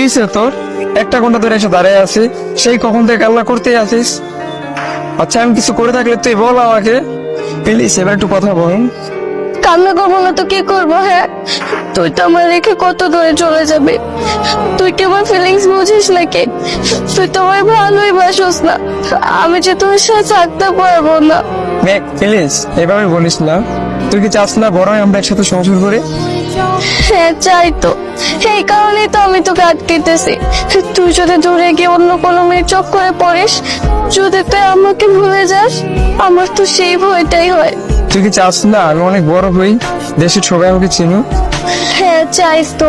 কিসে তোর একটা ঘন্টা ধরে এসে দাঁড়িয়ে আছি, সেই কখন থেকে কান্না করতেই আছিস। আচ্ছা আমি কিছু করে থাকলে তুই বল আমাকে, প্লিজ এবার একটু কথা বল। কান্না করবো না তো কি করবো? হ্যাঁ, তুই তো আমার রেখে কত দূরে চলে যাবে। তুই কি আমার ফিলিংস বুঝিস নাকি? তুই তো আমার ভালোই বাসোস না। আমি যে তোর সাথে থাকতে পারবো না। মেঘ প্লিজ এভাবে বলিস না। তুই কি চাস না বরং আমরা একসাথে সংসার করি? হ্যাঁ চাই তো, এই কারণেই তো আমি তোকে আটকেতেছি। তুই যদি দূরে গিয়ে অন্য কোনো মেয়ের চক্করে পড়িস, যদি তুই আমাকে ভুলে যাস, আমার তো সেই ভয়টাই হয়। তুই কি চাস না আমি অনেক বড় হই, দেশের সবাই আমাকে চিনুক? হ্যাঁ চাইস তো,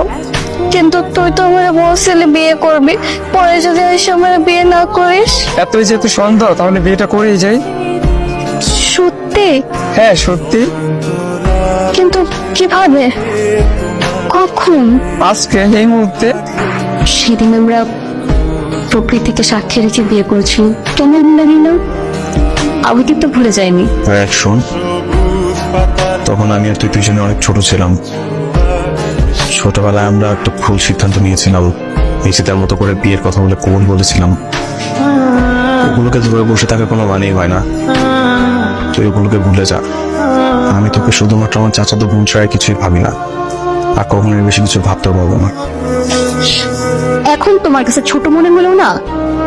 কিন্তু তুই তো আমার বলছিলি বিয়ে করবি, পরে যদি ওই সময় বিয়ে না করিস। এতই যেহেতু সন্দেহ তাহলে বিয়েটা করেই যাই। সত্যি? হ্যাঁ সত্যি। কিন্তু কিভাবে, কখন? আজকে এই মুহূর্তে। সেদিন আমরা প্রকৃতিকে সাক্ষী রেখে বিয়ে করেছি, কেমন লাগে না? আমি কিন্তু ভুলে যাইনি। এক শোন, তখন আমি আর তুই পিছনে অনেক ছোট ছিলাম। ছোটবেলায় আমরা একটা ভুল সিদ্ধান্ত নিয়েছিলাম, নিজেদের মতো করে বিয়ের কথা বলে কবুল বলেছিলাম। ওগুলোকে ধরে বসে থাকার কোনো মানেই হয় না। তুই ওগুলোকে ভুলে যা। আমি তোকে শুধুমাত্র আমার চাচাতো বোন ছাড়া কিছুই ভাবি না, আর কখনো বেশি কিছু ভাবতেও পারবো না। এখন তোমার কাছে ছোট মনে হলেও না,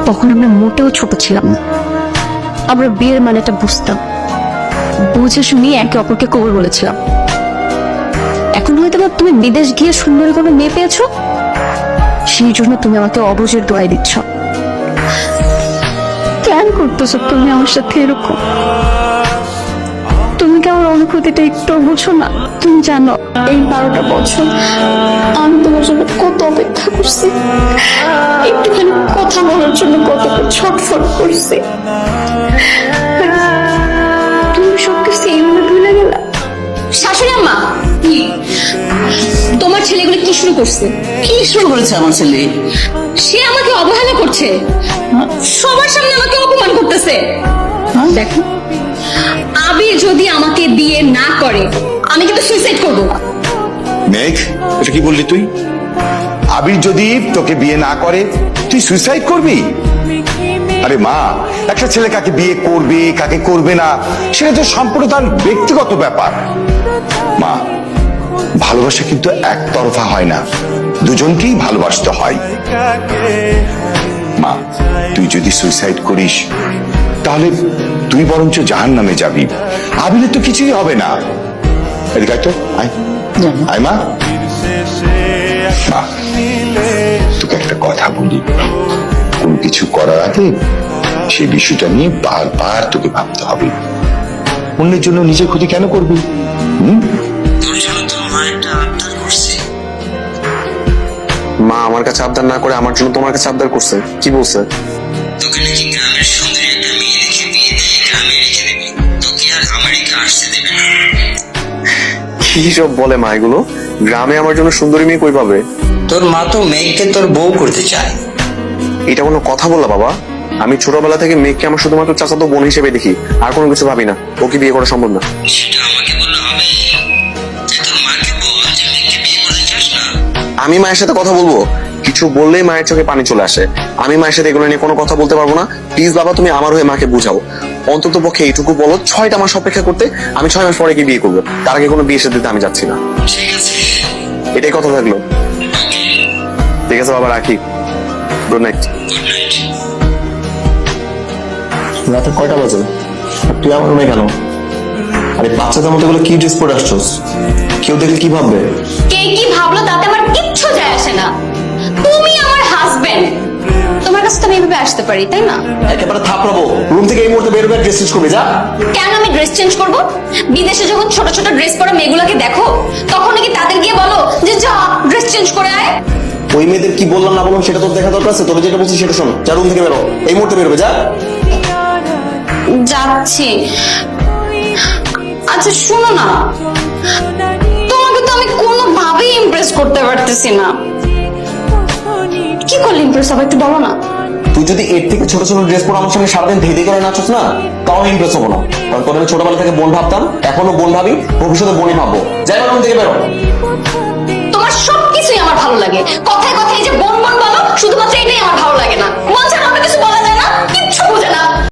তখন আমরা মোটেও ছোট ছিলাম না। আমরা বিয়ের মানেটা বুঝতাম, বুঝে শুনি একে অপরকে কবুল বলেছিলাম। এখন হয়তো বা তুমি বিদেশ গিয়ে সুন্দরী কোনো মেয়ে পেয়েছো, সেই জন্য তুমি আমাকে অবুঝের দোয়াই দিচ্ছ। কেন করতেছো তুমি আমার সাথে এরকম? তুমি কি আমার অনুভূতিটা একটু বুঝো না? তুমি জানো এই 12টা বছর আমি তোমার জন্য কত অপেক্ষা করছি, একটুখানি কথা বলার জন্য কতটা ছটফট করছি। তুমি সবকিছু এইভাবে ভুলে গেলা? শাশুড়ি আম্মা, তোমার ছেলেগুলো কি শুরু করছে? কি শুরু করেছে আমার ছেলে? সে আমাকে অবহেলা করছে, সবার সামনে আমাকে অপমান করতেছে। দেখো, আবির যদি আমাকে বিয়ে না করে আমি কিন্তু সুইসাইড করব। মেঘ, এটা কি বললি তুই? আবির যদি তোকে বিয়ে না করে তুই সুইসাইড করবি? আরে মা, একটা ছেলে কাকে বিয়ে করবে কাকে করবে না সেটা তো সম্পূর্ণ তার ব্যক্তিগত ব্যাপার। মা, ভালোবাসা কিন্তু একতরফা হয় না, দুজনকেই ভালোবাসতে হয়। মা, তুই যদি সুইসাইড করিস তাহলে তুই বরঞ্চ জাহান্নামে যাবি, আবিরের তো কিছুই হবে না। এদিকে আয় তো, আয় আয় মা। মা, তোকে একটা কথা বলি, কোন কিছু করার আগে সেই বিষয়টা নিয়ে বারবার তোকে ভাবতে হবে। অন্যের জন্য নিজের ক্ষতি কেন করবি? মা আমার কাছে আবদার না করে আমার জন্য তোমার কাছে আবদার করছে। কি বলছে? তোকে নাকি গ্রামের সুন্দরী একটা মেয়ে রেখে বিয়ে দিয়ে গ্রামে রেখে দেবে, তোকে আর আমেরিকা আসতে দেবে না। কি সব বলে মা এগুলো? গ্রামে আমার জন্য সুন্দরী মেয়ে কই পাবে? তোর মা তো মেঘকে তোর বউ করতে চায়। এটা কোনো কথা বললা বাবা? আমি ছোটবেলা থেকে মেঘকে আমার শুধুমাত্র চাচাতো বোন হিসেবে দেখি, আর কোনো কিছু ভাবি না। ওকে বিয়ে করা সম্ভব না। সেটা আমাকে বললে হবে? তুই তোর মাকে বল যে মেঘকে বিয়ে করতে চাস না। আমি মায়ের সাথে কথা বলবো? কিছু বললেই মায়ের চোখে পানি চলে আসে। আমি মায়ের সাথে এগুলো নিয়ে কোনো কথা বলতে পারবো না। প্লিজ বাবা, তুমি আমার হয়ে মাকে বুঝাও। অন্তত পক্ষে এইটুকু বলো 6টা মাস অপেক্ষা করতে। আমি 6 মাস পরে গিয়ে বিয়ে করবো, তার আগে কোনো বিয়ে সাথে দিতে আমি যাচ্ছি না। ঠিক আছে, এটাই কথা থাকলো। ঠিক আছে বাবা, রাখি। Good night. Good night. রাতে কয়টা বাজে? আর তুই আমার রুমে কেন? আরে বাচ্চাদের মতো গুলো কি ড্রেস পরে আসছস? কেউ দেখলে কি ভাববে? কে কি ভাবলো তাতে আমার কিচ্ছু যায় আসে না। তুমি আমার হাজবেন্ড, তোমার কাছে তো আমি এভাবে আসতে পারি, তাই না? একেবারে থাপড়াবো। রুম থেকে এই মুহূর্তে বের হয়ে ড্রেস চেঞ্জ করবি, যা। কেন আমি ড্রেস চেঞ্জ করব? বিদেশে যখন ছোট ছোট ড্রেস পরা মেয়েগুলোকে দেখো, তখন নাকি তাদের গিয়ে বলো যে যা ড্রেস চেঞ্জ করে আয়? ওই মেয়েদের কি বললাম না বললাম সেটা তোর দেখা দরকার আছে? তবে যেটা বলছি সেটা শোন। যা, রুম থেকে বেরো, এই মুহূর্তে বেরোবে, যা। যাচ্ছি। আচ্ছা শোনো না, তোমাকে তো আমি কোনোভাবেই ইমপ্রেস করতে পারতেছি না। কি করলে ইমপ্রেস হবে একটু বলো না। তুই যদি এর থেকে ছোট ছোট ড্রেস পরে আমার সঙ্গে সারাদিন ধেদে করে নাচছ না, তাও ইমপ্রেস হবো না। কারণ তোর আমি ছোটবেলা থেকে বোন ভাবতাম, এখনো বোন ভাবি, ভবিষ্যতে বোনই ভাববো। যাই, রুম থেকে বেরো। তোমার সবকিছুই আমার ভালো লাগে, কথায় কথায় এই যে বোন বোন বলো,